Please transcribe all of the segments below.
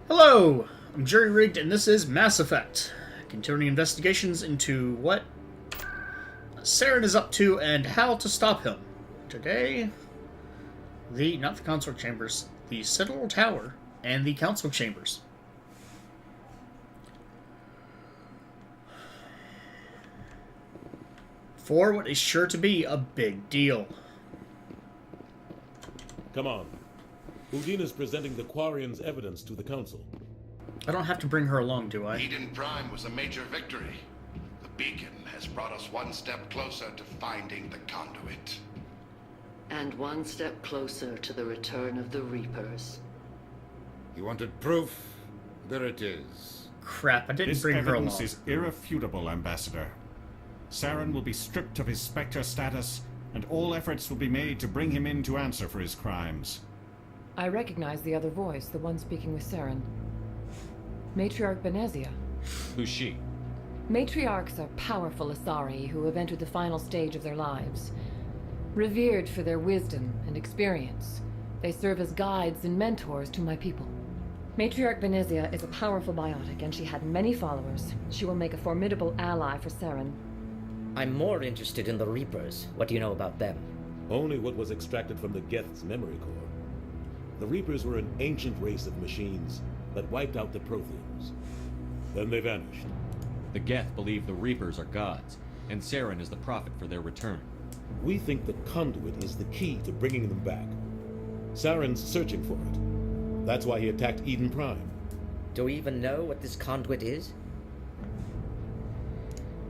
Hello, I'm Jerry Rigged, and this is Mass Effect. Continuing investigations into what Saren is up to and how to stop him. Today, not the console chambers, the Citadel Tower and the council chambers. For what is sure to be a big deal. Come on. Udina's presenting the Quarian's evidence to the Council. I don't have to bring her along, do I? Eden Prime was a major victory. The beacon has brought us one step closer to finding the conduit. And one step closer to the return of the Reapers. You wanted proof? There it is. Crap, I didn't This bring her along. evidence is irrefutable, Ambassador. Saren will be stripped of his Spectre status, and all efforts will be made to bring him in to answer for his crimes. I recognize the other voice, the one speaking with Saren. Matriarch Benezia. Who's she? Matriarchs are powerful Asari who have entered the final stage of their lives. Revered for their wisdom and experience, they serve as guides and mentors to my people. Matriarch Benezia is a powerful biotic, and she had many followers. She will make a formidable ally for Saren. I'm more interested in the Reapers. What do you know about them? Only what was extracted from the Geth's memory core. The Reapers were an ancient race of machines that wiped out the Protheans. Then they vanished. The Geth believe the Reapers are gods, and Saren is the prophet for their return. We think the conduit is the key to bringing them back. Saren's searching for it. That's why he attacked Eden Prime. Do we even know what this conduit is?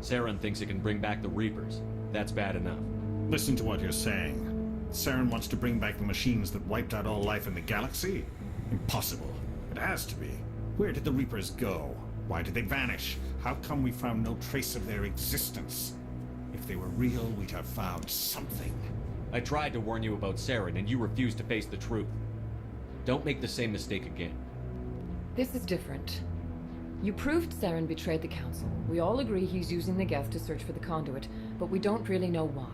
Saren thinks it can bring back the Reapers. That's bad enough. Listen to what you're saying. Saren wants to bring back the machines that wiped out all life in the galaxy? Impossible. It has to be. Where did the Reapers go? Why did they vanish? How come we found no trace of their existence? If they were real, we'd have found something. I tried to warn you about Saren, and you refused to face the truth. Don't make the same mistake again. This is different. You proved Saren betrayed the Council. We all agree he's using the Geth to search for the conduit, but we don't really know why.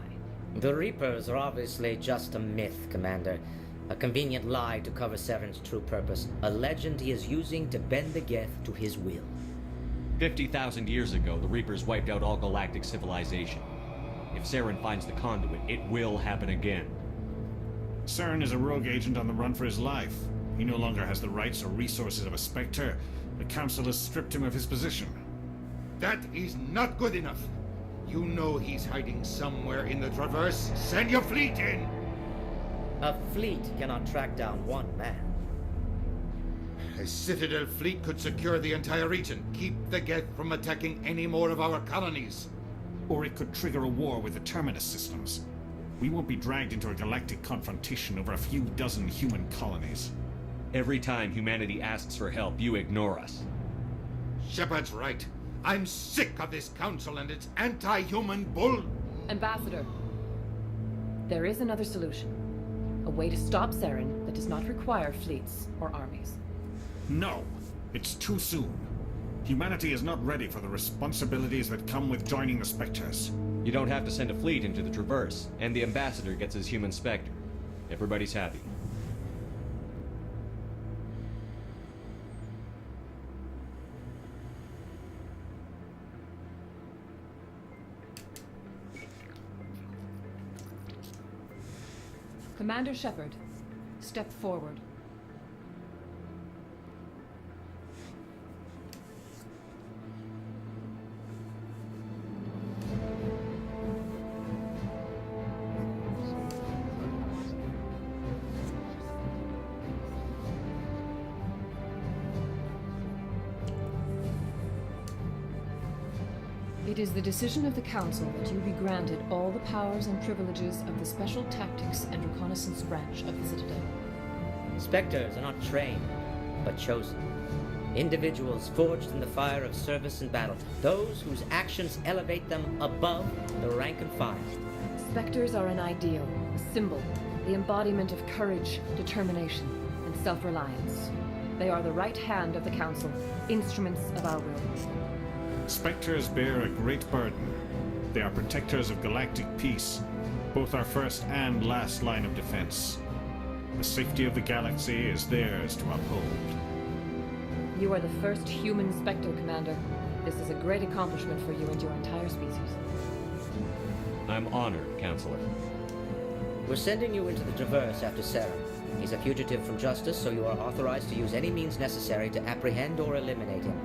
The Reapers are obviously just a myth, Commander. A convenient lie to cover Saren's true purpose. A legend he is using to bend the Geth to his will. 50,000 years ago, the Reapers wiped out all galactic civilization. If Saren finds the conduit, it will happen again. Saren is a rogue agent on the run for his life. He no longer has the rights or resources of a Spectre. The Council has stripped him of his position. That is not good enough. You know he's hiding somewhere in the Traverse. Send your fleet in! A fleet cannot track down one man. A Citadel fleet could secure the entire region, keep the Geth from attacking any more of our colonies. Or it could trigger a war with the Terminus systems. We won't be dragged into a galactic confrontation over a few dozen human colonies. Every time humanity asks for help, you ignore us. Shepard's right. I'm sick of this council and its anti-human bull... Ambassador, there is another solution. A way to stop Saren that does not require fleets or armies. No, it's too soon. Humanity is not ready for the responsibilities that come with joining the Spectres. You don't have to send a fleet into the Traverse, and the Ambassador gets his human Spectre. Everybody's happy. Commander Shepard, step forward. It is the decision of the Council that you be granted all the powers and privileges of the Special Tactics and Reconnaissance branch of the Citadel. Spectres are not trained, but chosen. Individuals forged in the fire of service and battle. Those whose actions elevate them above the rank and file. Spectres are an ideal, a symbol, the embodiment of courage, determination, and self-reliance. They are the right hand of the Council, instruments of our will. Spectres bear a great burden. They are protectors of galactic peace, both our first and last line of defense. The safety of the galaxy is theirs to uphold. You are the first human Spectre, Commander. This is a great accomplishment for you and your entire species. I'm honored, Counselor. We're sending you into the Traverse after Saren. He's a fugitive from justice, so you are authorized to use any means necessary to apprehend or eliminate him.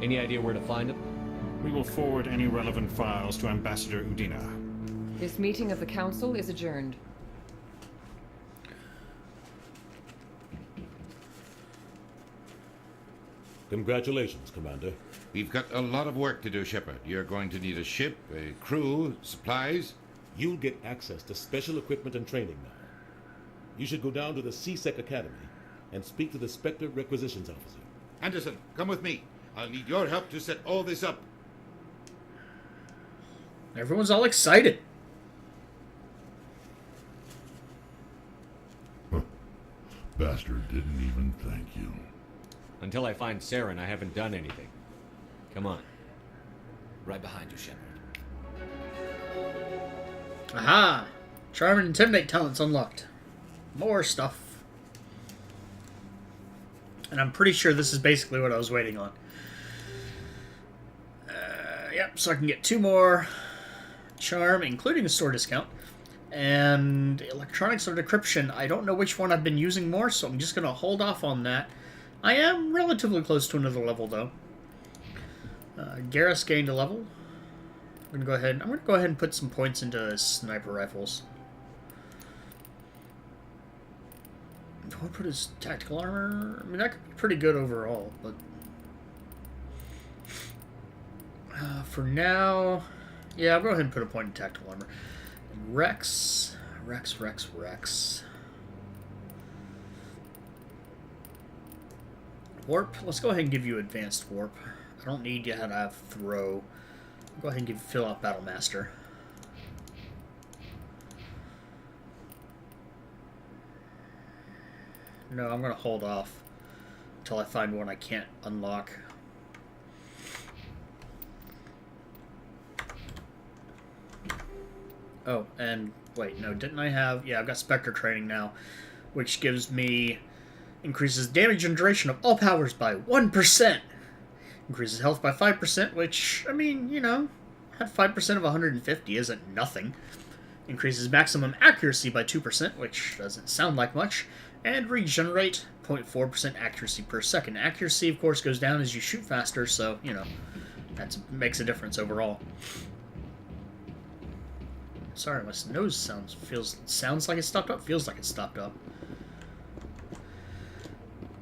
Any idea where to find him? We will forward any relevant files to Ambassador Udina. This meeting of the Council is adjourned. Congratulations, Commander. We've got a lot of work to do, Shepard. You're going to need a ship, a crew, supplies. You'll get access to special equipment and training now. You should go down to the CSEC Academy and speak to the Spectre Requisitions Officer. Anderson, come with me. I'll need your help to set all this up. Everyone's all excited. Bastard didn't even thank you. Until I find Saren, I haven't done anything. Come on. Right behind you, Shepard. Aha! Charm and Intimidate talents unlocked. More stuff. And I'm pretty sure this is basically what I was waiting on. Yep, so I can get 2 more Charm, including a store discount. And Electronics or Decryption. I don't know which one I've been using more, so I'm just going to hold off on that. I am relatively close to another level, though. Garrus gained a level. I'm going to go ahead and put some points into sniper rifles. Do I put his tactical armor? I mean, that could be pretty good overall, but... for now... Yeah, I'll go ahead and put a point in tactical armor. And Rex. Warp. Let's go ahead and give you advanced warp. I don't need you to have throw. Go ahead and fill out Battle Master. No, I'm going to hold off until I find one I can't unlock. Oh, and wait, no, didn't I have... Yeah, I've got Spectre training now, which gives me... Increases damage and duration of all powers by 1%. Increases health by 5%, which, I mean, you know, at 5% of 150 isn't nothing. Increases maximum accuracy by 2%, which doesn't sound like much. And regenerate 0.4% accuracy per second. Accuracy, of course, goes down as you shoot faster, so, you know, that makes a difference overall. Sorry, my nose sounds like it stopped up. Feels like it stopped up.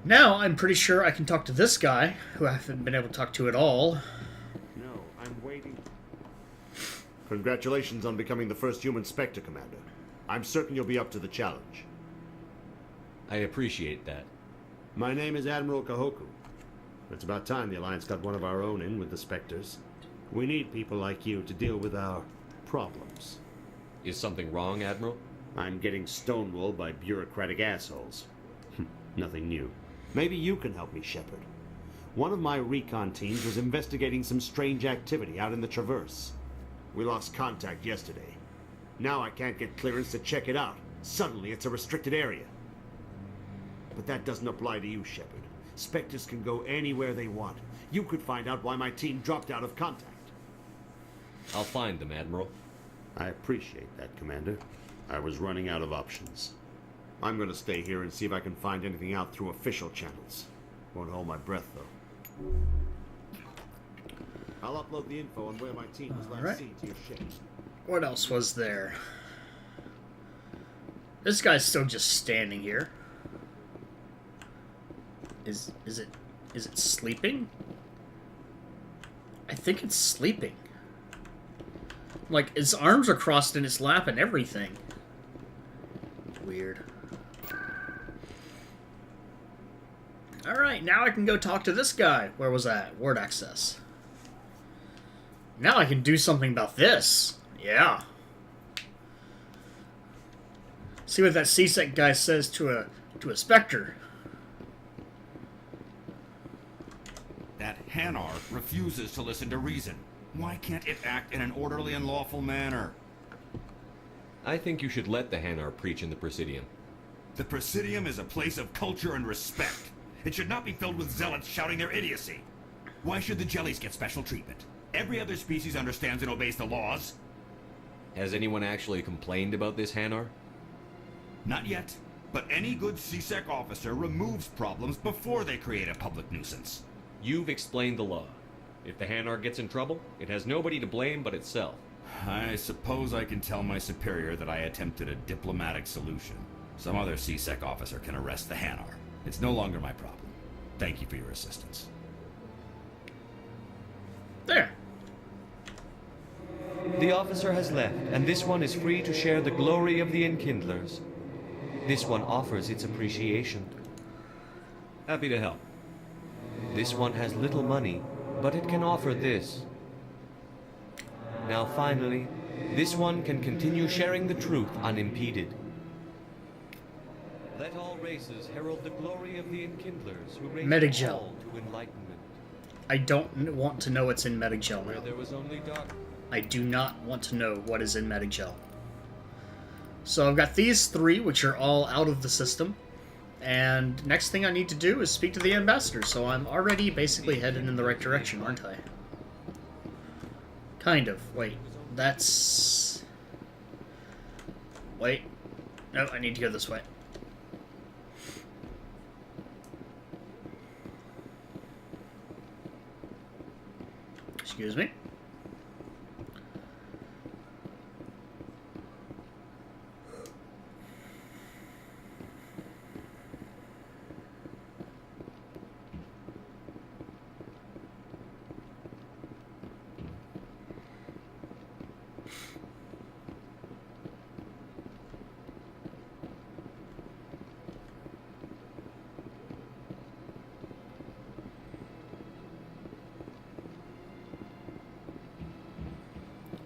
Now, I'm pretty sure I can talk to this guy, who I haven't been able to talk to at all. No, I'm waiting. Congratulations on becoming the first human Spectre, Commander. I'm certain you'll be up to the challenge. I appreciate that. My name is Admiral Kahoku. It's about time the Alliance got one of our own in with the Spectres. We need people like you to deal with our problems. Is something wrong, Admiral? I'm getting stonewalled by bureaucratic assholes. Nothing new. Maybe you can help me, Shepard. One of my recon teams was investigating some strange activity out in the Traverse. We lost contact yesterday. Now I can't get clearance to check it out. Suddenly it's a restricted area. But that doesn't apply to you, Shepard. Spectres can go anywhere they want. You could find out why my team dropped out of contact. I'll find them, Admiral. I appreciate that, Commander. I was running out of options. I'm going to stay here and see if I can find anything out through official channels. Won't hold my breath, though. I'll upload the info on where my team was last seen to your ship. What else was there? This guy's still just standing here. Is it sleeping? I think it's sleeping. Like, its arms are crossed in its lap and everything. Weird. Alright, now I can go talk to this guy. Where was that? Ward access. Now I can do something about this. Yeah. See what that CSEC guy says to a Spectre. That Hanar refuses to listen to reason. Why can't it act in an orderly and lawful manner? I think you should let the Hanar preach in the Presidium. The Presidium is a place of culture and respect. It should not be filled with zealots shouting their idiocy. Why should the jellies get special treatment? Every other species understands and obeys the laws. Has anyone actually complained about this, Hanar? Not yet. But any good CSEC officer removes problems before they create a public nuisance. You've explained the law. If the Hanar gets in trouble, it has nobody to blame but itself. I suppose I can tell my superior that I attempted a diplomatic solution. Some other CSEC officer can arrest the Hanar. It's no longer my problem. Thank you for your assistance. There. The officer has left, and this one is free to share the glory of the Enkindlers. This one offers its appreciation. Happy to help. This one has little money, but it can offer this. Now finally, this one can continue sharing the truth unimpeded. Let all races herald the glory of the Enkindlers who raise Medigel. all to enlightenment. I don't want to know what's in Medigel Where now. there was only dark. I do not want to know what is in Medigel. So I've got these three, which are all out of the system. And next thing I need to do is speak to the ambassador, so I'm already basically headed in the right direction, aren't I? Kind of. Wait. That's... Wait. No, I need to go this way. Excuse me.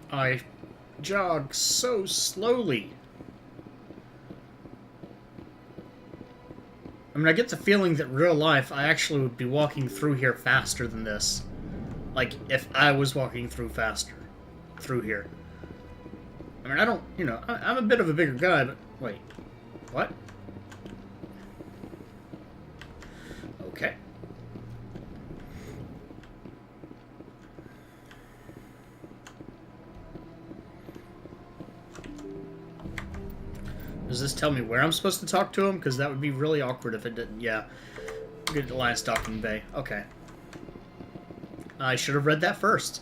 I jog so slowly. I mean, I get the feeling that in real life I actually would be walking through here faster than this. Like, if I was walking through faster through here. I mean, I don't, you know, I'm a bit of a bigger guy, but... Wait. What? Okay. Does this tell me where I'm supposed to talk to him? Because that would be really awkward if it didn't. Yeah. Good last docking bay. Okay. I should have read that first.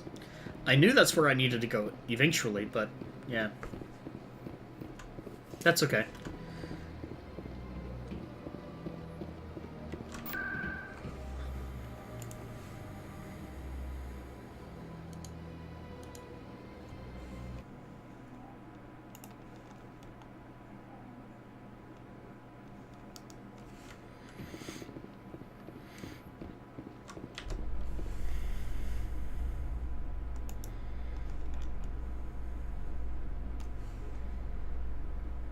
I knew that's where I needed to go eventually, but yeah. That's okay.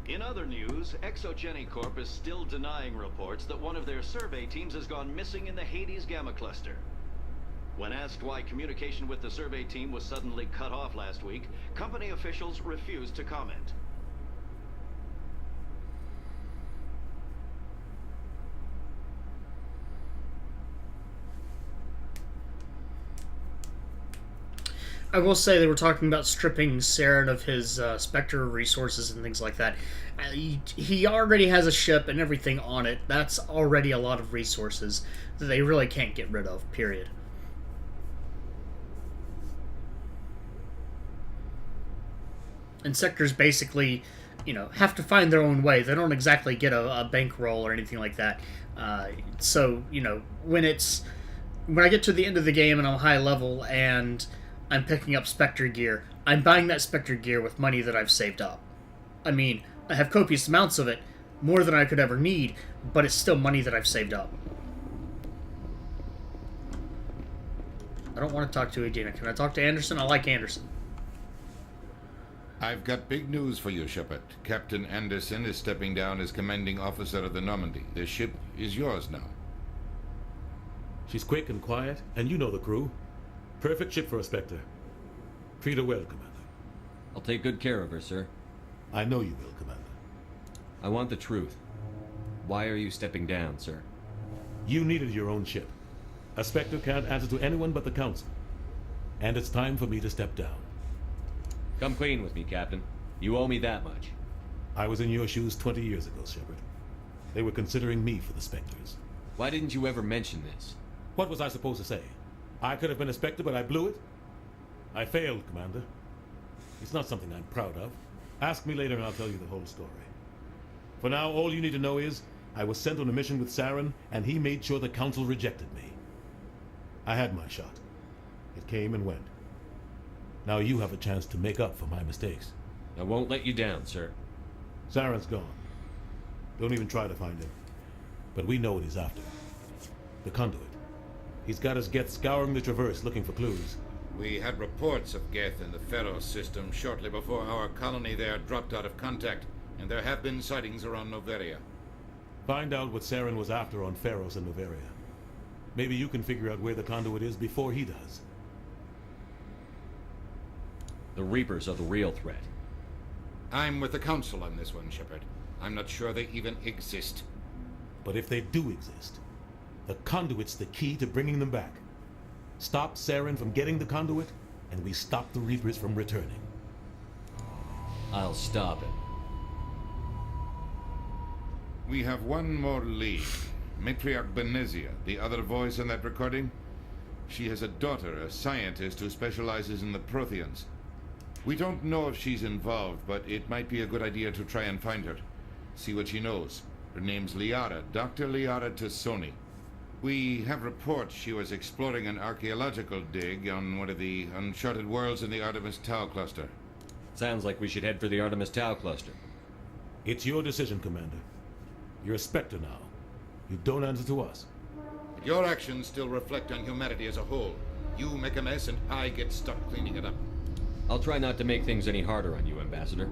In other news, Exogeny Corp is still denying reports that one of their survey teams has gone missing in the Hades Gamma Cluster. When asked why communication with the survey team was suddenly cut off last week, company officials refused to comment. I will say they were talking about stripping Saren of his Spectre resources and things like that. He already has a ship and everything on it. That's already a lot of resources that they really can't get rid of, period. And sectors basically, you know, have to find their own way. They don't exactly get a bankroll or anything like that. So, you know, when I get to the end of the game and I'm high level and I'm picking up Spectre gear, I'm buying that Spectre gear with money that I've saved up. I mean, I have copious amounts of it, more than I could ever need, but it's still money that I've saved up. I don't want to talk to Adina. Can I talk to Anderson? I like Anderson. I've got big news for you, Shepard. Captain Anderson is stepping down as commanding officer of the Normandy. The ship is yours now. She's quick and quiet, and you know the crew. Perfect ship for a Spectre. Treat her well, Commander. I'll take good care of her, sir. I know you will, Commander. I want the truth. Why are you stepping down, sir? You needed your own ship. A Spectre can't answer to anyone but the Council. And it's time for me to step down. Come clean with me, Captain. You owe me that much. I was in your shoes 20 years ago, Shepard. They were considering me for the Spectres. Why didn't you ever mention this? What was I supposed to say? I could have been a Spectre, but I blew it? I failed, Commander. It's not something I'm proud of. Ask me later and I'll tell you the whole story. For now, all you need to know is, I was sent on a mission with Saren, and he made sure the Council rejected me. I had my shot. It came and went. Now you have a chance to make up for my mistakes. I won't let you down, sir. Saren's gone. Don't even try to find him. But we know what he's after. The conduit. He's got his Geth scouring the Traverse looking for clues. We had reports of Geth in the Pharos system shortly before our colony there dropped out of contact, and there have been sightings around Noveria. Find out what Saren was after on Pharos and Noveria. Maybe you can figure out where the conduit is before he does. The Reapers are the real threat. I'm with the Council on this one, Shepard. I'm not sure they even exist. But if they do exist, the conduit's the key to bringing them back. Stop Saren from getting the conduit, and we stop the Reapers from returning. I'll stop it. We have one more lead. Matriarch Benezia, the other voice in that recording. She has a daughter, a scientist who specializes in the Protheans. We don't know if she's involved, but it might be a good idea to try and find her. See what she knows. Her name's Liara, Dr. Liara Tassoni. We have reports she was exploring an archaeological dig on one of the uncharted worlds in the Artemis Tau cluster. Sounds like we should head for the Artemis Tau cluster. It's your decision, Commander. You're a Spectre now. You don't answer to us. Your actions still reflect on humanity as a whole. You make a mess and I get stuck cleaning it up. I'll try not to make things any harder on you, Ambassador.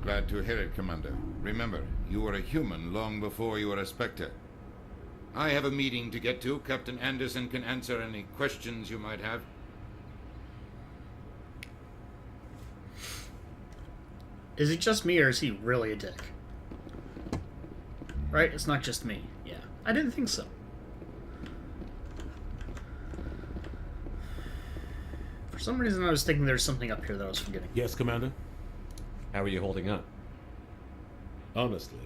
Glad to hear it, Commander. Remember, you were a human long before you were a Spectre. I have a meeting to get to. Captain Anderson can answer any questions you might have. Is it just me, or is he really a dick? Right? It's not just me. Yeah. I didn't think so. For some reason, I was thinking there's something up here that I was forgetting. Yes, Commander? How are you holding up? Honestly,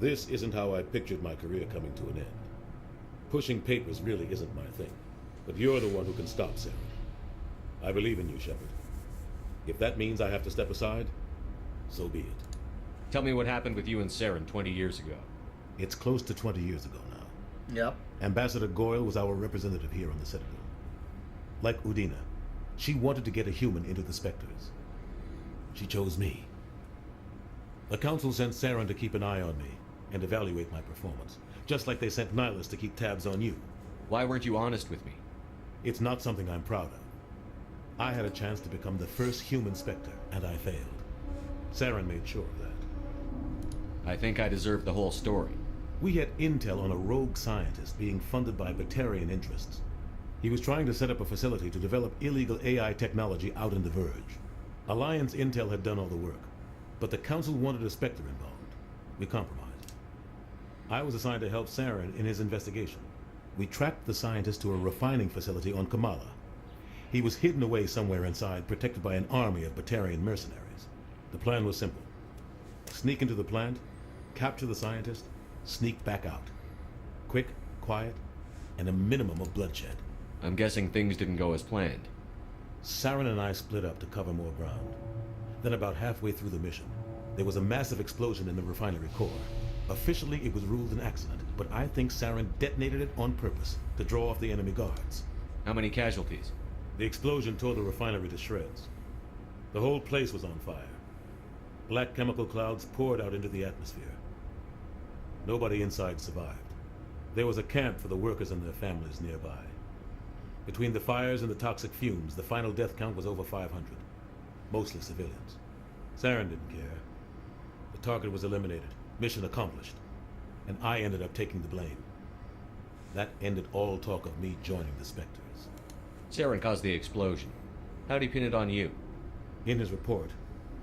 this isn't how I pictured my career coming to an end. Pushing papers really isn't my thing. But you're the one who can stop Saren. I believe in you, Shepard. If that means I have to step aside, so be it. Tell me what happened with you and Saren 20 years ago. It's close to 20 years ago now. Yep. Ambassador Goyle was our representative here on the Citadel. Like Udina, she wanted to get a human into the Spectres. She chose me. The Council sent Saren to keep an eye on me and evaluate my performance, just like they sent Nihilus to keep tabs on you. Why weren't you honest with me? It's not something I'm proud of. I had a chance to become the first human Spectre, and I failed. Saren made sure of that. I think I deserve the whole story. We had intel on a rogue scientist being funded by Batarian interests. He was trying to set up a facility to develop illegal AI technology out in the Verge. Alliance intel had done all the work, but the Council wanted a Spectre involved. We compromised. I was assigned to help Saren in his investigation. We tracked the scientist to a refining facility on Kamala. He was hidden away somewhere inside, protected by an army of Batarian mercenaries. The plan was simple. Sneak into the plant, capture the scientist, sneak back out. Quick, quiet, and a minimum of bloodshed. I'm guessing things didn't go as planned. Saren and I split up to cover more ground. Then about halfway through the mission, there was a massive explosion in the refinery core. Officially, it was ruled an accident, but I think Saren detonated it on purpose to draw off the enemy guards. How many casualties? The explosion tore the refinery to shreds. The whole place was on fire. Black chemical clouds poured out into the atmosphere. Nobody inside survived. There was a camp for the workers and their families nearby. Between the fires and the toxic fumes, the final death count was over 500. Mostly civilians. Saren didn't care. The target was eliminated. Mission accomplished. And I ended up taking the blame. That ended all talk of me joining the Spectres. Saren caused the explosion. How'd he pin it on you? In his report,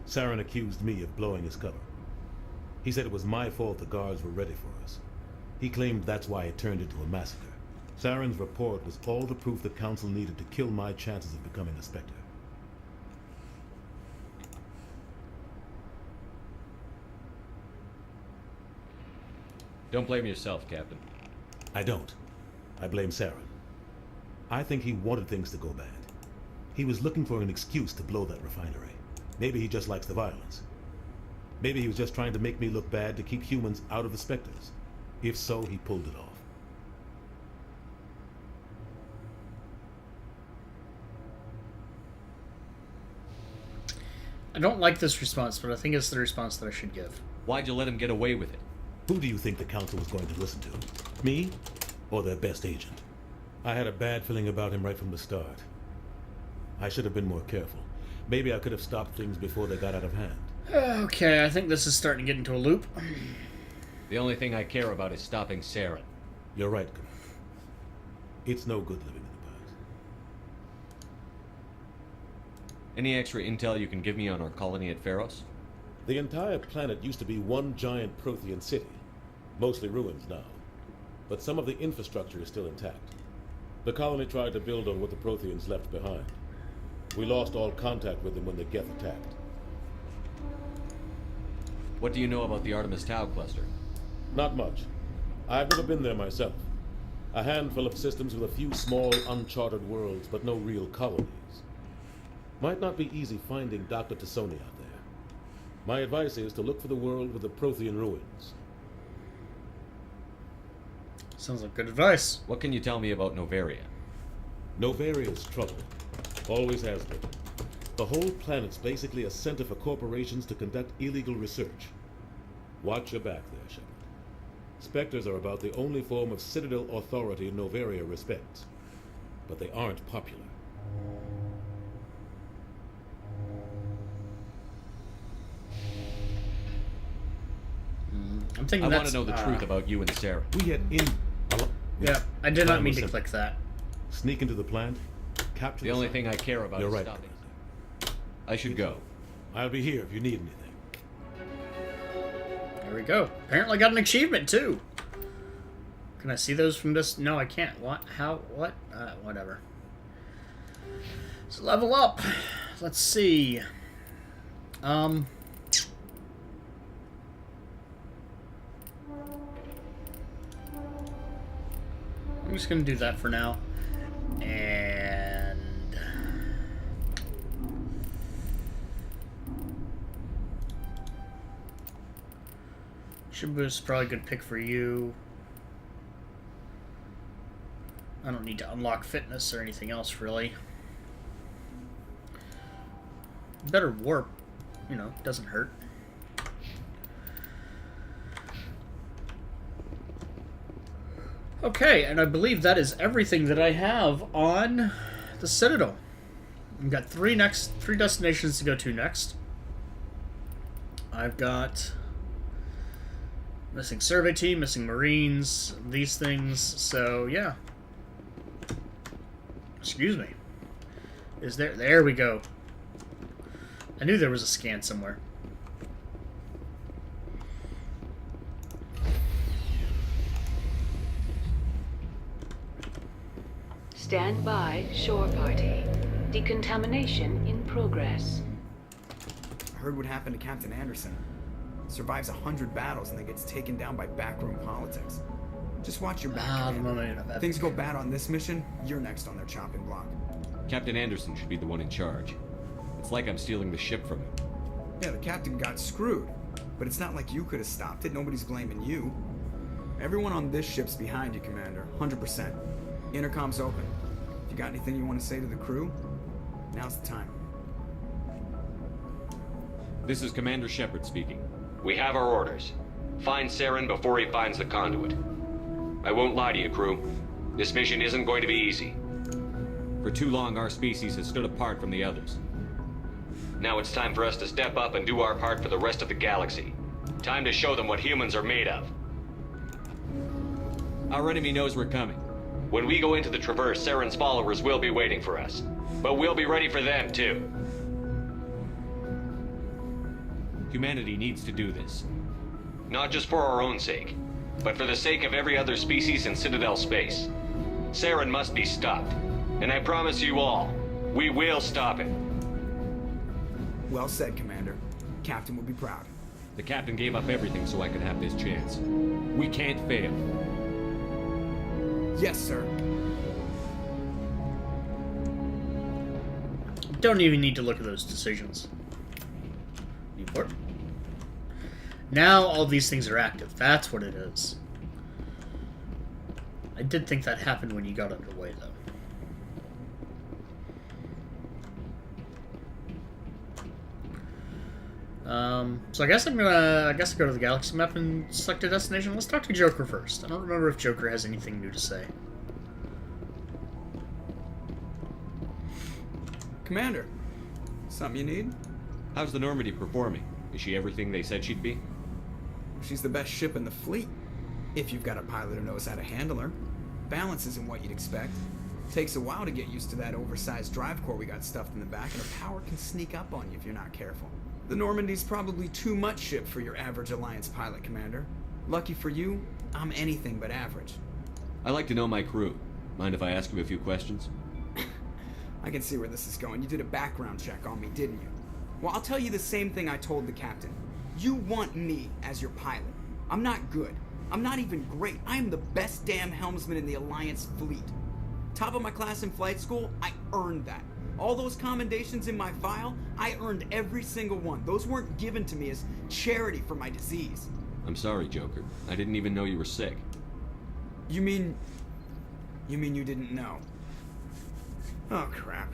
Saren accused me of blowing his cover. He said it was my fault the guards were ready for us. He claimed that's why it turned into a massacre. Saren's report was all the proof the Council needed to kill my chances of becoming a Spectre. Don't blame yourself, Captain. I don't. I blame Saren. I think he wanted things to go bad. He was looking for an excuse to blow that refinery. Maybe he just likes the violence. Maybe he was just trying to make me look bad to keep humans out of the Spectres. If so, he pulled it off. I don't like this response, but I think it's the response that I should give. Why'd you let him get away with it? Who do you think the Council was going to listen to? Me? Or their best agent? I had a bad feeling about him right from the start. I should have been more careful. Maybe I could have stopped things before they got out of hand. Okay, I think this is starting to get into a loop. The only thing I care about is stopping Saren. You're right, Commander. It's no good living in the past. Any extra intel you can give me on our colony at Pharos? The entire planet used to be one giant Prothean city. Mostly ruins now. But some of the infrastructure is still intact. The colony tried to build on what the Protheans left behind. We lost all contact with them when the Geth attacked. What do you know about the Artemis Tau cluster? Not much. I've never been there myself. A handful of systems with a few small, uncharted worlds, but no real colonies. Might not be easy finding Dr. Tassoni out there. My advice is to look for the world with the Prothean ruins. Sounds like good advice. What can you tell me about Novaria? Novaria's trouble. Always has been. The whole planet's basically a center for corporations to conduct illegal research. Watch your back there, Shepard. Spectres are about the only form of Citadel authority Novaria respects. But they aren't popular. I'm thinking I want to know the truth about you and Sarah. We had Yeah, I did not mean to click that. Sneak into the plant, capture The only thing I care about You're is right, stopping. I should go. I'll be here if you need anything. There we go. Apparently I got an achievement, too. Can I see those from this? No, I can't. What? How? What? Whatever. Let's level up. Let's see. I'm just gonna do that for now. And Shibu's probably a good pick for you. I don't need to unlock fitness or anything else, really. Better warp, you know, doesn't hurt. Okay, and I believe that is everything that I have on the Citadel. I've got three destinations to go to next. I've got missing survey team, missing Marines, these things, so yeah. Excuse me. Is there? There we go. I knew there was a scan somewhere. Stand by, shore party. Decontamination in progress. I heard what happened to Captain Anderson. Survives 100 battles and then gets taken down by backroom politics. Just watch your back. Things go bad on this mission, you're next on their chopping block. Captain Anderson should be the one in charge. It's like I'm stealing the ship from him. Yeah, the captain got screwed. But it's not like you could have stopped it. Nobody's blaming you. Everyone on this ship's behind you, Commander. 100%. Intercom's open. If you got anything you want to say to the crew, now's the time. This is Commander Shepard speaking. We have our orders. Find Saren before he finds the conduit. I won't lie to you, crew. This mission isn't going to be easy. For too long, our species has stood apart from the others. Now it's time for us to step up and do our part for the rest of the galaxy. Time to show them what humans are made of. Our enemy knows we're coming. When we go into the Traverse, Saren's followers will be waiting for us. But we'll be ready for them, too. Humanity needs to do this. Not just for our own sake. but for the sake of every other species in Citadel space. Saren must be stopped. And I promise you all, we will stop it. Well said, Commander. Captain will be proud. The captain gave up everything so I could have this chance. We can't fail. Yes, sir. Don't even need to look at those decisions. Important. Now all these things are active. That's what it is. I did think that happened when you got underway, though. So I guess I go to the galaxy map and select a destination. Let's talk to Joker first. I don't remember if Joker has anything new to say. Commander, something you need? How's the Normandy performing? Is she everything they said she'd be? She's the best ship in the fleet. If you've got a pilot who knows how to handle her. Balance isn't what you'd expect. Takes a while to get used to that oversized drive core we got stuffed in the back, and her power can sneak up on you if you're not careful. The Normandy's probably too much ship for your average Alliance pilot, Commander. Lucky for you, I'm anything but average. I like to know my crew. Mind if I ask you a few questions? I can see where this is going. You did a background check on me, didn't you? Well, I'll tell you the same thing I told the captain. You want me as your pilot. I'm not good. I'm not even great. I am the best damn helmsman in the Alliance fleet. Top of my class in flight school, I earned that. All those commendations in my file, I earned every single one. Those weren't given to me as charity for my disease. I'm sorry, Joker. I didn't even know you were sick. You mean you didn't know? Oh, crap.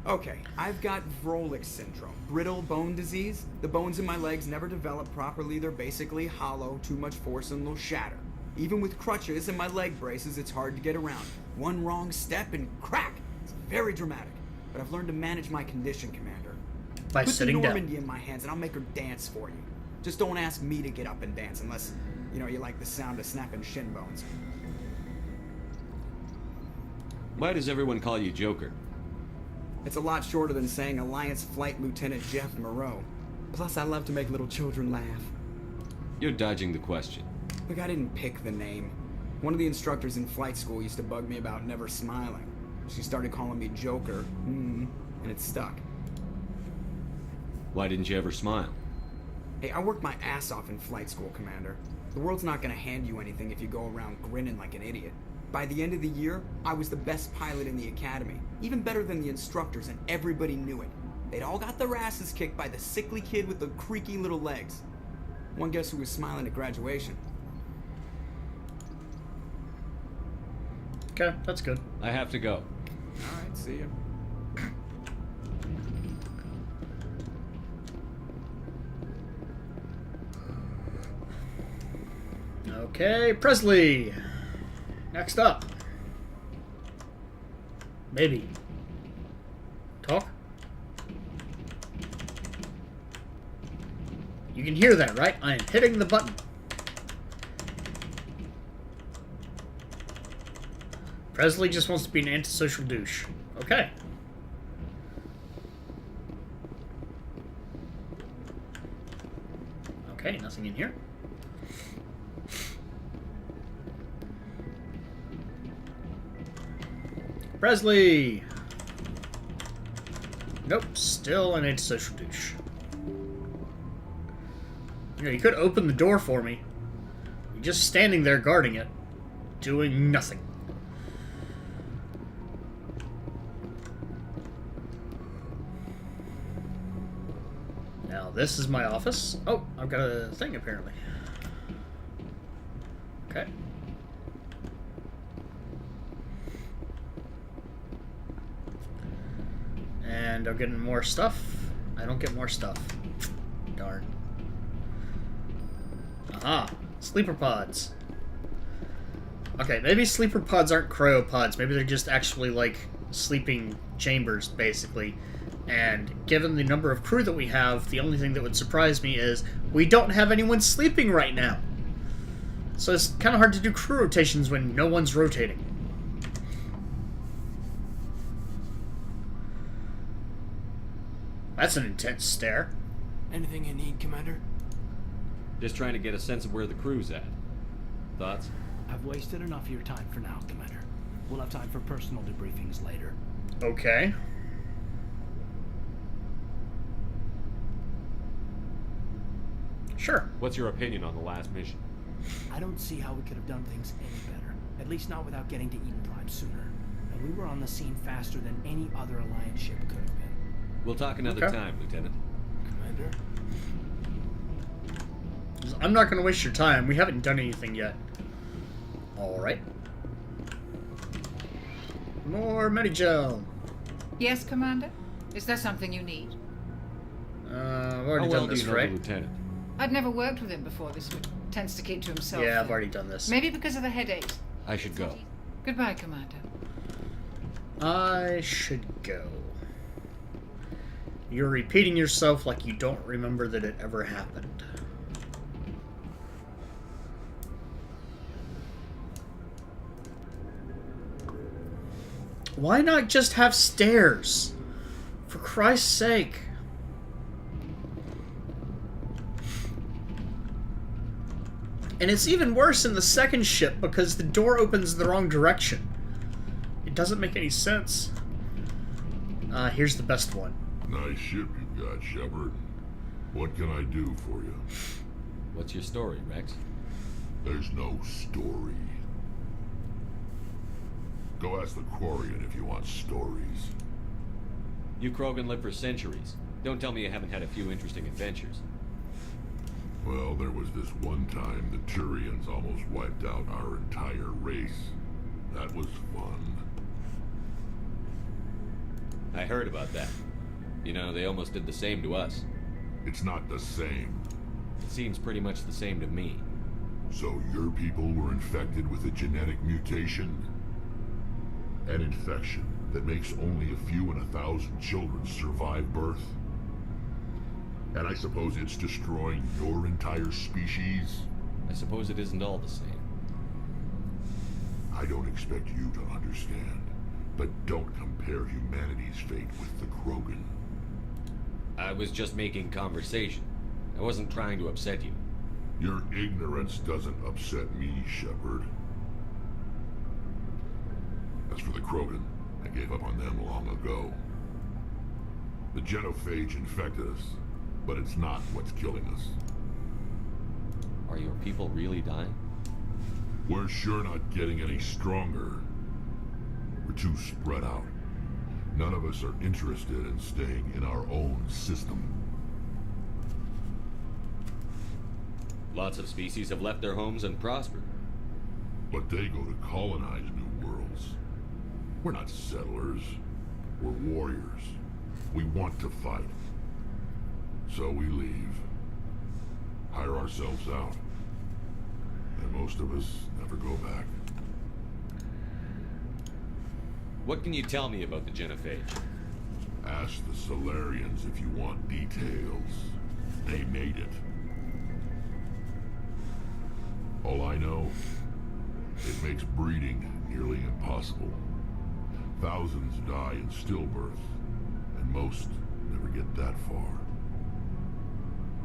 Okay, I've got Vrolich syndrome, brittle bone disease. The bones in my legs never develop properly. They're basically hollow, too much force and they'll shatter. Even with crutches and my leg braces, it's hard to get around. One wrong step and crack! It's very dramatic. But I've learned to manage my condition, Commander. By sitting down. Put the Normandy in my hands and I'll make her dance for you. Just don't ask me to get up and dance unless, you like the sound of snapping shin bones. Why does everyone call you Joker? It's a lot shorter than saying Alliance Flight Lieutenant Jeff Moreau. Plus, I love to make little children laugh. You're dodging the question. Look, I didn't pick the name. One of the instructors in flight school used to bug me about never smiling. She started calling me Joker, and it stuck. Why didn't you ever smile? Hey, I worked my ass off in flight school, Commander. The world's not gonna hand you anything if you go around grinning like an idiot. By the end of the year, I was the best pilot in the academy. Even better than the instructors, and everybody knew it. They'd all got their asses kicked by the sickly kid with the creaky little legs. One guess who was smiling at graduation? Okay, that's good. I have to go. Alright, see ya. Okay, Presley! Next up. Maybe. Talk? You can hear that, right? I am hitting the button. Presley just wants to be an antisocial douche. Okay. Okay, nothing in here. Presley! Nope, still an antisocial douche. You could open the door for me. You're just standing there guarding it, doing nothing. Now, this is my office. Oh, I've got a thing, apparently. Okay. And I'm getting more stuff. I don't get more stuff. Darn. Aha! Sleeper pods. Okay, maybe sleeper pods aren't cryopods. Maybe they're just actually like sleeping chambers, basically. And given the number of crew that we have, the only thing that would surprise me is we don't have anyone sleeping right now. So it's kind of hard to do crew rotations when no one's rotating. That's an intense stare. Anything you need, Commander? Just trying to get a sense of where the crew's at. Thoughts? I've wasted enough of your time for now, Commander. We'll have time for personal debriefings later. Okay. Sure. What's your opinion on the last mission? I don't see how we could have done things any better. At least not without getting to Eden Prime sooner. And we were on the scene faster than any other Alliance ship could have been. We'll talk another time, Lieutenant. Commander? I'm not going to waste your time. We haven't done anything yet. Alright. More Medigel. Yes, Commander? Is there something you need? I've already done this, right? Lieutenant? I've never worked with him before. This tends to keep to himself. Yeah, I've already done this. Maybe because of the headaches. I should go. Goodbye, Commander. I should go. You're repeating yourself like you don't remember that it ever happened. Why not just have stairs? For Christ's sake. And it's even worse in the second ship because the door opens the wrong direction. It doesn't make any sense. Here's the best one. Nice ship you've got, Shepard. What can I do for you? What's your story, Rex? There's no story. Go ask the Quarian if you want stories. You Krogan live for centuries. Don't tell me you haven't had a few interesting adventures. Well, there was this one time the Turians almost wiped out our entire race. That was fun. I heard about that. You know, they almost did the same to us. It's not the same. It seems pretty much the same to me. So your people were infected with a genetic mutation? An infection that makes only a few in 1,000 children survive birth? And I suppose it's destroying your entire species? I suppose it isn't all the same. I don't expect you to understand, but don't compare humanity's fate with the Krogan. I was just making conversation. I wasn't trying to upset you. Your ignorance doesn't upset me, Shepard. As for the Krogan, I gave up on them long ago. The genophage infected us, but it's not what's killing us. Are your people really dying? We're sure not getting any stronger. We're too spread out. None of us are interested in staying in our own system. Lots of species have left their homes and prospered. But they go to colonize new worlds. We're not settlers. We're warriors. We want to fight. So we leave. Hire ourselves out. And most of us never go back. What can you tell me about the genophage? Ask the Solarians if you want details. They made it. All I know, it makes breeding nearly impossible. Thousands die in stillbirth, and most never get that far.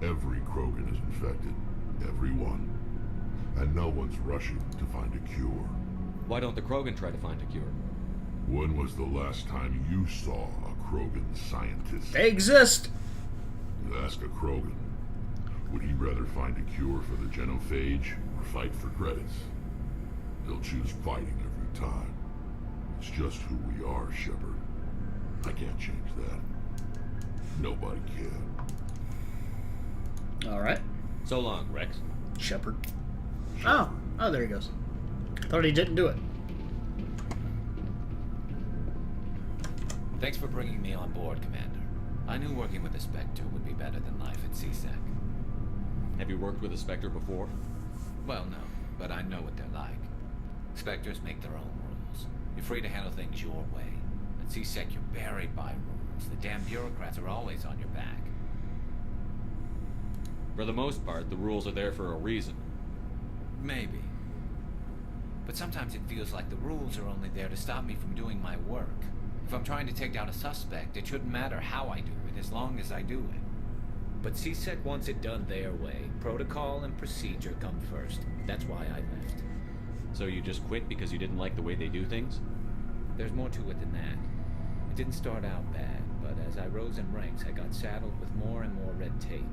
Every Krogan is infected. Every one. And no one's rushing to find a cure. Why don't the Krogan try to find a cure? When was the last time you saw a Krogan scientist? They exist! You ask a Krogan, would he rather find a cure for the genophage or fight for credits? He'll choose fighting every time. It's just who we are, Shepard. I can't change that. Nobody can. Alright. So long, Rex. Shepard. Oh, there he goes. Thought he didn't do it. Thanks for bringing me on board, Commander. I knew working with a Spectre would be better than life at CSEC. Have you worked with a Spectre before? Well, no, but I know what they're like. Spectres make their own rules. You're free to handle things your way. At CSEC, you're buried by rules. The damn bureaucrats are always on your back. For the most part, the rules are there for a reason. Maybe. But sometimes it feels like the rules are only there to stop me from doing my work. If I'm trying to take down a suspect, it shouldn't matter how I do it, as long as I do it. But CSEC wants it done their way. Protocol and procedure come first. That's why I left. So you just quit because you didn't like the way they do things? There's more to it than that. It didn't start out bad, but as I rose in ranks, I got saddled with more and more red tape.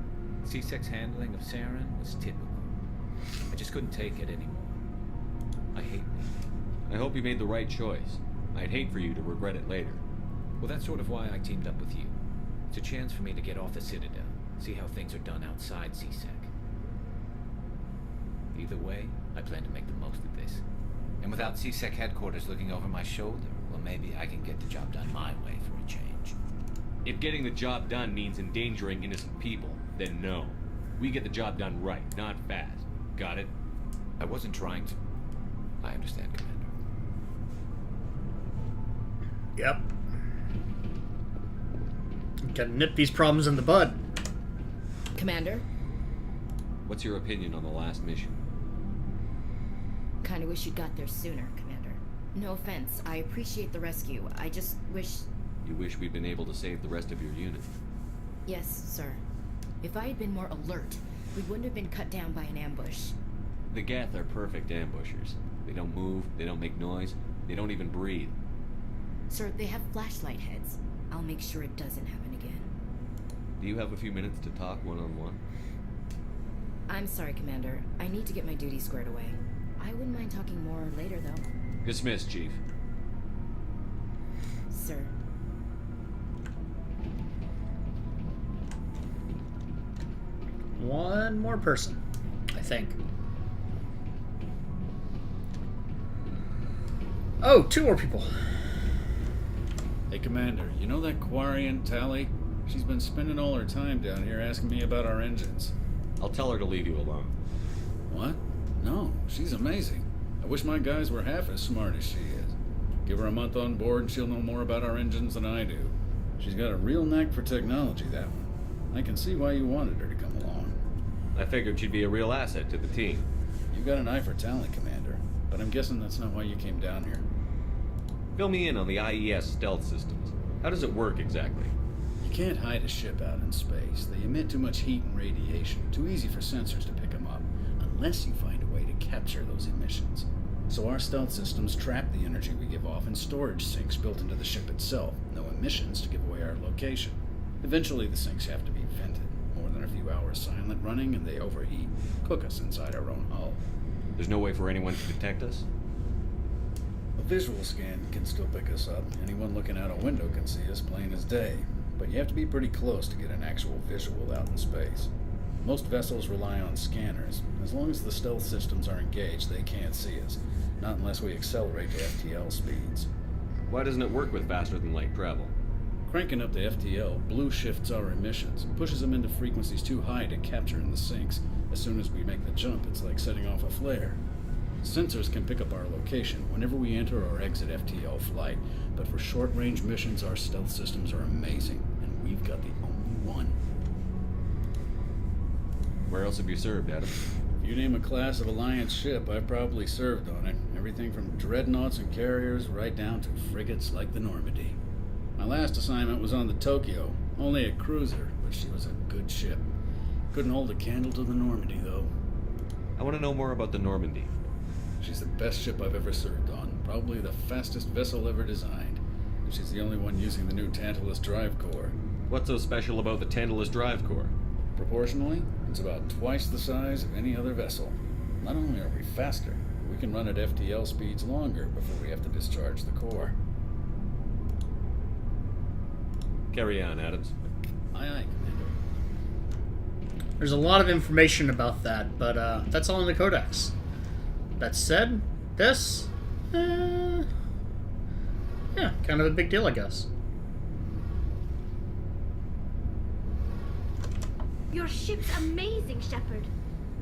CSEC's handling of Saren was typical. I just couldn't take it anymore. I hate leaving. I hope you made the right choice. I'd hate for you to regret it later. Well, that's sort of why I teamed up with you. It's a chance for me to get off the Citadel, see how things are done outside CSEC. Either way, I plan to make the most of this. And without CSEC headquarters looking over my shoulder, well, maybe I can get the job done my way for a change. If getting the job done means endangering innocent people, then no. We get the job done right, not fast. Got it? I wasn't trying to... I understand, Commander. Yep. Gotta nip these problems in the bud. Commander? What's your opinion on the last mission? Kinda wish you'd got there sooner, Commander. No offense, I appreciate the rescue. I just wish... You wish we'd been able to save the rest of your unit? Yes, sir. If I had been more alert, we wouldn't have been cut down by an ambush. The Geth are perfect ambushers. They don't move, they don't make noise, they don't even breathe. Sir, they have flashlight heads. I'll make sure it doesn't happen again. Do you have a few minutes to talk one-on-one? I'm sorry, Commander. I need to get my duty squared away. I wouldn't mind talking more later, though. Dismissed, Chief. Sir. One more person, I think. Oh, two more people. Hey, Commander, you know that Quarian, Tally? She's been spending all her time down here asking me about our engines. I'll tell her to leave you alone. What? No, she's amazing. I wish my guys were half as smart as she is. Give her a month on board and she'll know more about our engines than I do. She's got a real knack for technology, that one. I can see why you wanted her to come along. I figured she'd be a real asset to the team. You've got an eye for talent, Commander, but I'm guessing that's not why you came down here. Fill me in on the IES stealth systems. How does it work exactly? You can't hide a ship out in space. They emit too much heat and radiation. Too easy for sensors to pick them up, unless you find a way to capture those emissions. So our stealth systems trap the energy we give off in storage sinks built into the ship itself. No emissions to give away our location. Eventually the sinks have to be vented. More than a few hours silent running and they overheat. Cook us inside our own hull. There's no way for anyone to detect us? A visual scan can still pick us up. Anyone looking out a window can see us plain as day. But you have to be pretty close to get an actual visual out in space. Most vessels rely on scanners. As long as the stealth systems are engaged, they can't see us. Not unless we accelerate to FTL speeds. Why doesn't it work with faster than light travel? Cranking up the FTL blue shifts our emissions and pushes them into frequencies too high to capture in the sinks. As soon as we make the jump, it's like setting off a flare. Sensors can pick up our location whenever we enter or exit FTL flight, but for short-range missions, our stealth systems are amazing, and we've got the only one. Where else have you served, Adam? If you name a class of Alliance ship, I've probably served on it. Everything from dreadnoughts and carriers right down to frigates like the Normandy. My last assignment was on the Tokyo, only a cruiser, but she was a good ship. Couldn't hold a candle to the Normandy, though. I want to know more about the Normandy. She's the best ship I've ever served on, probably the fastest vessel ever designed. And she's the only one using the new Tantalus drive core. What's so special about the Tantalus drive core? Proportionally, it's about twice the size of any other vessel. Not only are we faster, we can run at FTL speeds longer before we have to discharge the core. Carry on, Adams. Aye, aye, Commander. There's a lot of information about that, but that's all in the Codex. That said, this, yeah, kind of a big deal, I guess. Your ship's amazing, Shepard.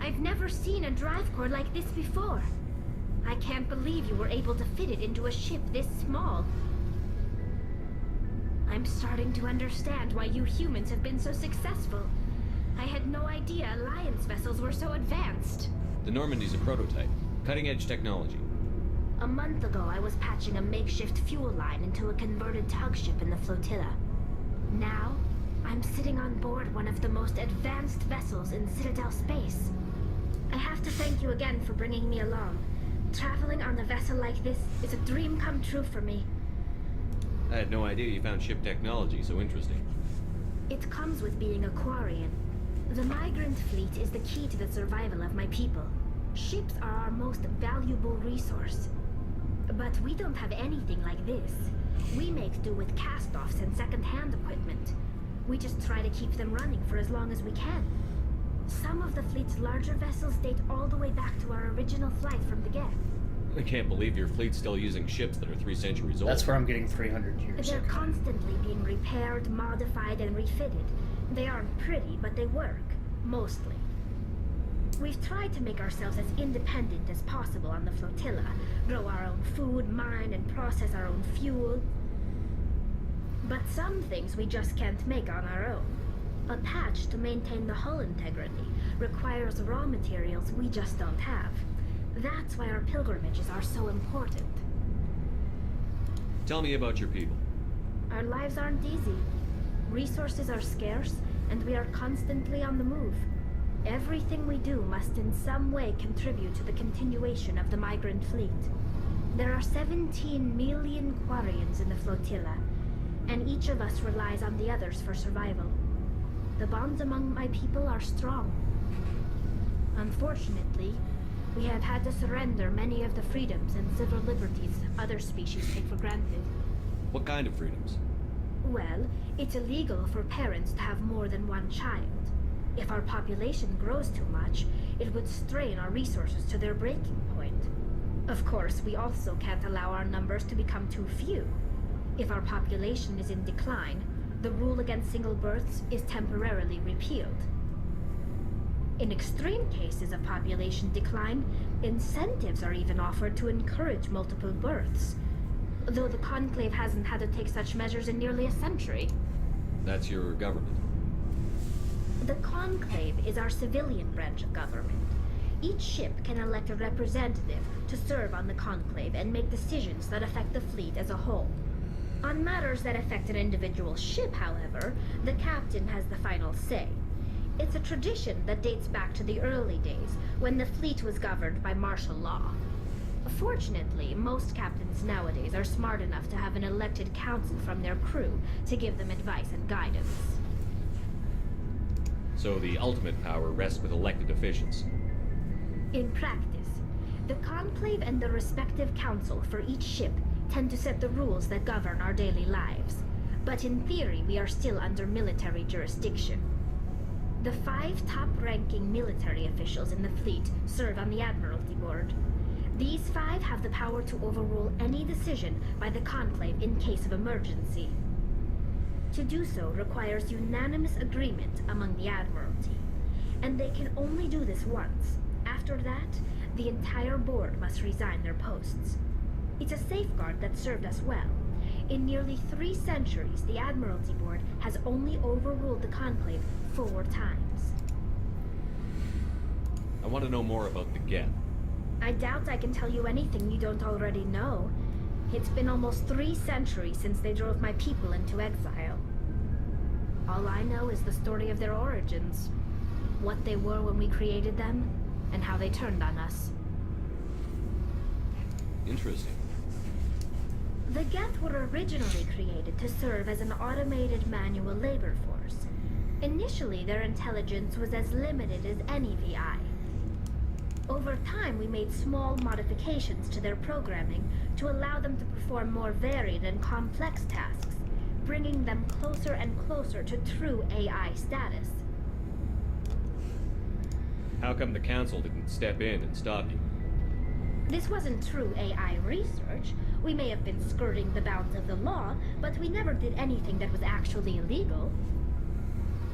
I've never seen a drive core like this before. I can't believe you were able to fit it into a ship this small. I'm starting to understand why you humans have been so successful. I had no idea Alliance vessels were so advanced. The Normandy's a prototype. Cutting-edge technology. A month ago, I was patching a makeshift fuel line into a converted tug ship in the flotilla. Now, I'm sitting on board one of the most advanced vessels in Citadel space. I have to thank you again for bringing me along. Traveling on a vessel like this is a dream come true for me. I had no idea you found ship technology so interesting. It comes with being a Quarian. The migrant fleet is the key to the survival of my people. Ships are our most valuable resource. But we don't have anything like this. We make do with cast-offs and second-hand equipment. We just try to keep them running for as long as we can. Some of the fleet's larger vessels date all the way back to our original flight from the Geth. I can't believe your fleet's still using ships that are 3 centuries old. That's where I'm getting 300 years. They're constantly being repaired, modified, and refitted. They aren't pretty, but they work. Mostly. We've tried to make ourselves as independent as possible on the flotilla. Grow our own food, mine, and process our own fuel. But some things we just can't make on our own. A patch to maintain the hull integrity requires raw materials we just don't have. That's why our pilgrimages are so important. Tell me about your people. Our lives aren't easy. Resources are scarce, and we are constantly on the move. Everything we do must in some way contribute to the continuation of the migrant fleet. There are 17 million Quarians in the flotilla, and each of us relies on the others for survival. The bonds among my people are strong. Unfortunately, we have had to surrender many of the freedoms and civil liberties other species take for granted. What kind of freedoms? Well, it's illegal for parents to have more than one child. If our population grows too much, it would strain our resources to their breaking point. Of course, we also can't allow our numbers to become too few. If our population is in decline, the rule against single births is temporarily repealed. In extreme cases of population decline, incentives are even offered to encourage multiple births, though the Conclave hasn't had to take such measures in nearly a century. That's your government. The Conclave is our civilian branch of government. Each ship can elect a representative to serve on the Conclave and make decisions that affect the fleet as a whole. On matters that affect an individual ship, however, the captain has the final say. It's a tradition that dates back to the early days, when the fleet was governed by martial law. Fortunately, most captains nowadays are smart enough to have an elected council from their crew to give them advice and guidance. So the ultimate power rests with elected officials. In practice, the Conclave and the respective council for each ship tend to set the rules that govern our daily lives. But in theory, we are still under military jurisdiction. The 5 top-ranking military officials in the fleet serve on the Admiralty Board. These 5 have the power to overrule any decision by the Conclave in case of emergency. To do so requires unanimous agreement among the Admiralty, and they can only do this once. After that, the entire board must resign their posts. It's a safeguard that served us well. In nearly 3 centuries, the Admiralty Board has only overruled the Conclave 4 times. I want to know more about the Geth. I doubt I can tell you anything you don't already know. It's been almost 3 centuries since they drove my people into exile. All I know is the story of their origins, what they were when we created them, and how they turned on us. Interesting. The Geth were originally created to serve as an automated manual labor force. Initially, their intelligence was as limited as any VI. Over time, we made small modifications to their programming to allow them to perform more varied and complex tasks, bringing them closer and closer to true AI status. How come the Council didn't step in and stop you? This wasn't true AI research. We may have been skirting the bounds of the law, but we never did anything that was actually illegal.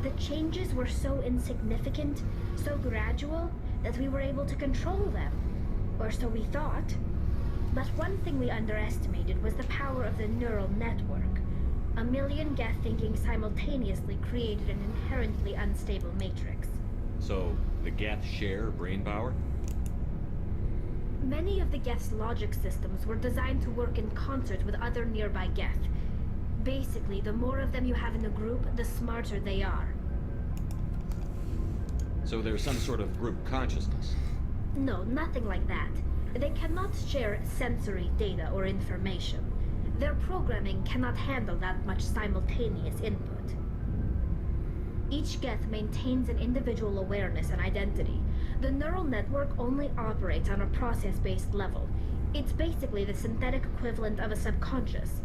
The changes were so insignificant, so gradual, that we were able to control them. Or so we thought. But one thing we underestimated was the power of the neural network. A million Geth thinking simultaneously created an inherently unstable matrix. So, the Geth share brain power? Many of the Geth's logic systems were designed to work in concert with other nearby Geth. Basically, the more of them you have in a group, the smarter they are. So there's some sort of group consciousness. No, nothing like that. They cannot share sensory data or information. Their programming cannot handle that much simultaneous input. Each Geth maintains an individual awareness and identity. The neural network only operates on a process-based level. It's basically the synthetic equivalent of a subconscious.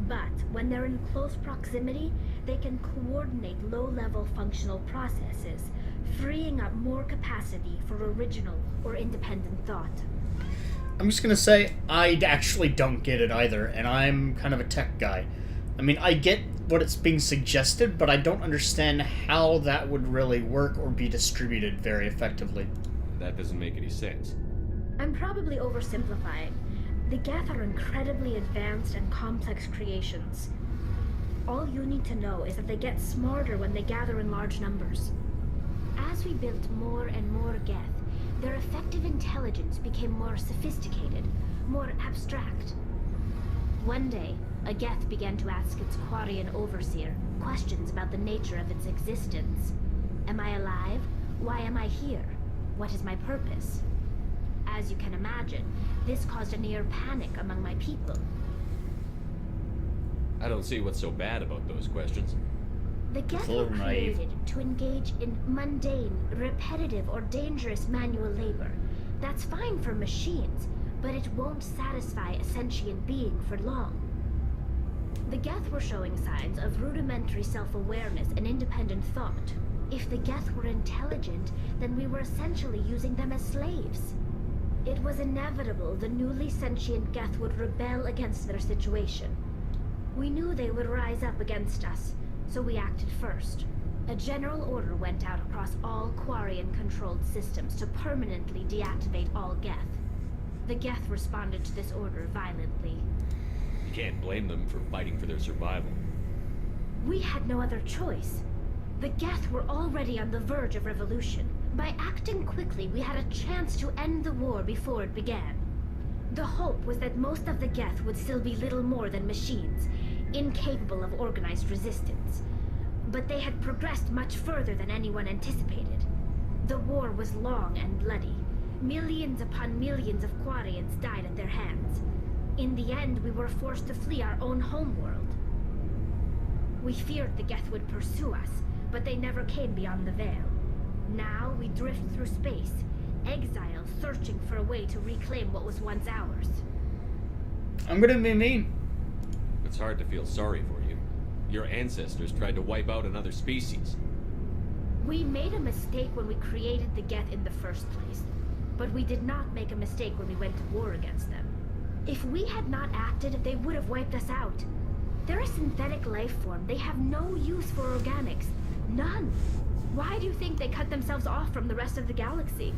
But when they're in close proximity, they can coordinate low-level functional processes, freeing up more capacity for original or independent thought. I'm just gonna say, I actually don't get it either, and I'm kind of a tech guy. I mean, I get what it's being suggested, but I don't understand how that would really work or be distributed very effectively. That doesn't make any sense. I'm probably oversimplifying. The Geth are incredibly advanced and complex creations. All you need to know is that they get smarter when they gather in large numbers. As we built more and more Geth, their effective intelligence became more sophisticated, more abstract. One day, a Geth began to ask its Quarian overseer questions about the nature of its existence. Am I alive? Why am I here? What is my purpose? As you can imagine, this caused a near panic among my people. I don't see what's so bad about those questions. The Geth were created to engage in mundane, repetitive, or dangerous manual labor. That's fine for machines, but it won't satisfy a sentient being for long. The Geth were showing signs of rudimentary self-awareness and independent thought. If the Geth were intelligent, then we were essentially using them as slaves. It was inevitable the newly sentient Geth would rebel against their situation. We knew they would rise up against us, so we acted first. A general order went out across all Quarian-controlled systems to permanently deactivate all Geth. The Geth responded to this order violently. You can't blame them for fighting for their survival. We had no other choice. The Geth were already on the verge of revolution. By acting quickly, we had a chance to end the war before it began. The hope was that most of the Geth would still be little more than machines, incapable of organized resistance. But they had progressed much further than anyone anticipated. The war was long and bloody. Millions upon millions of Quarians died at their hands. In the end, we were forced to flee our own homeworld. We feared the Geth would pursue us, but they never came beyond the veil. Now we drift through space, exiled, searching for a way to reclaim what was once ours. I'm gonna be mean. It's hard to feel sorry for you. Your ancestors tried to wipe out another species. We made a mistake when we created the Geth in the first place, but we did not make a mistake when we went to war against them. If we had not acted, they would have wiped us out. They're a synthetic life form. They have no use for organics. None. Why do you think they cut themselves off from the rest of the galaxy?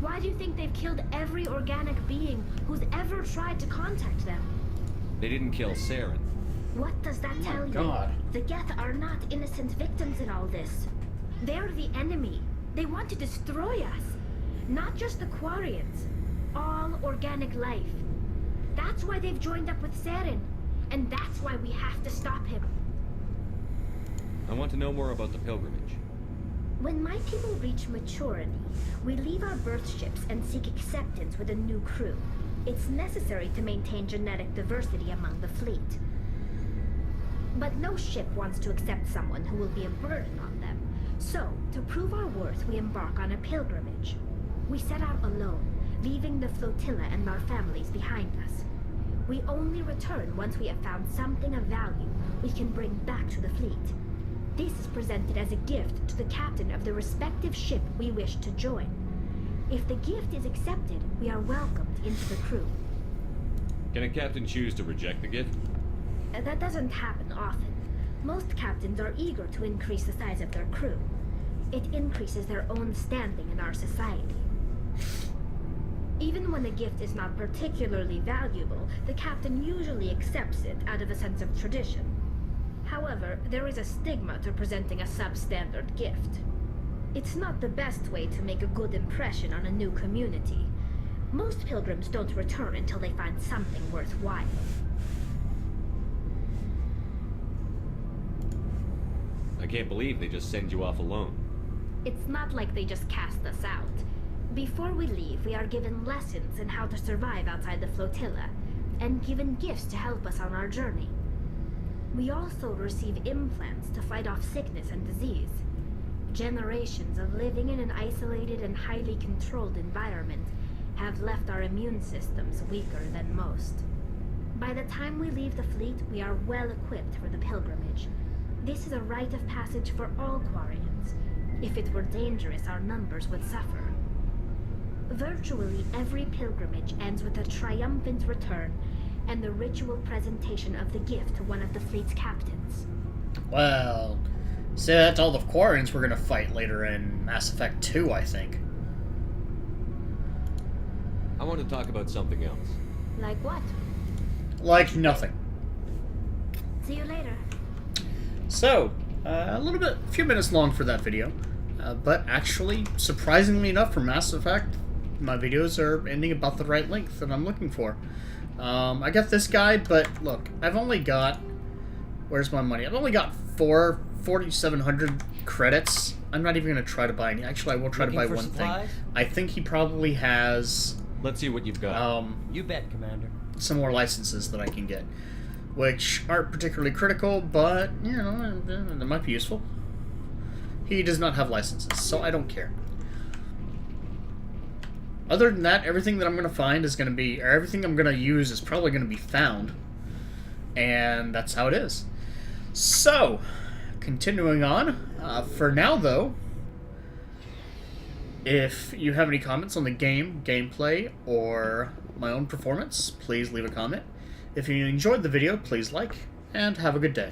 Why do you think they've killed every organic being who's ever tried to contact them? They didn't kill Saren. What does that tell you? God. The Geth are not innocent victims in all this. They're the enemy. They want to destroy us. Not just the Quarians. All organic life. That's why they've joined up with Saren. And that's why we have to stop him. I want to know more about the pilgrimage. When my people reach maturity, we leave our birth ships and seek acceptance with a new crew. It's necessary to maintain genetic diversity among the fleet. But no ship wants to accept someone who will be a burden on them. So, to prove our worth, we embark on a pilgrimage. We set out alone, leaving the flotilla and our families behind us. We only return once we have found something of value we can bring back to the fleet. This is presented as a gift to the captain of the respective ship we wish to join. If the gift is accepted, we are welcomed into the crew. Can a captain choose to reject the gift? That doesn't happen often. Most captains are eager to increase the size of their crew. It increases their own standing in our society. Even when the gift is not particularly valuable, the captain usually accepts it out of a sense of tradition. However, there is a stigma to presenting a substandard gift. It's not the best way to make a good impression on a new community. Most pilgrims don't return until they find something worthwhile. I can't believe they just send you off alone. It's not like they just cast us out. Before we leave, we are given lessons in how to survive outside the flotilla, and given gifts to help us on our journey. We also receive implants to fight off sickness and disease. Generations of living in an isolated and highly controlled environment have left our immune systems weaker than most. By the time we leave the fleet, we are well equipped for the pilgrimage. This is a rite of passage for all Quarians. If it were dangerous, our numbers would suffer. Virtually every pilgrimage ends with a triumphant return and the ritual presentation of the gift to one of the fleet's captains. Well, say that to all the Quarians we're gonna fight later in Mass Effect 2, I think. I want to talk about something else. Like what? Like nothing. See you later. So, a few minutes long for that video. But actually, surprisingly enough, for Mass Effect, my videos are ending about the right length that I'm looking for. I got this guy, but look, I've only got... Where's my money? I've only got 4,700 credits. I'm not even going to try to buy any. Actually, I will try to buy one thing. I think he probably has... Let's see what you've got. You bet, Commander. Some more licenses that I can get, which aren't particularly critical, but, you know, they might be useful. He does not have licenses, so I don't care. Other than that, everything that I'm going to find is going to be, or everything I'm going to use is probably going to be found. And that's how it is. So, continuing on. For now, though, if you have any comments on the game, gameplay, or my own performance, please leave a comment. If you enjoyed the video, please like, and have a good day.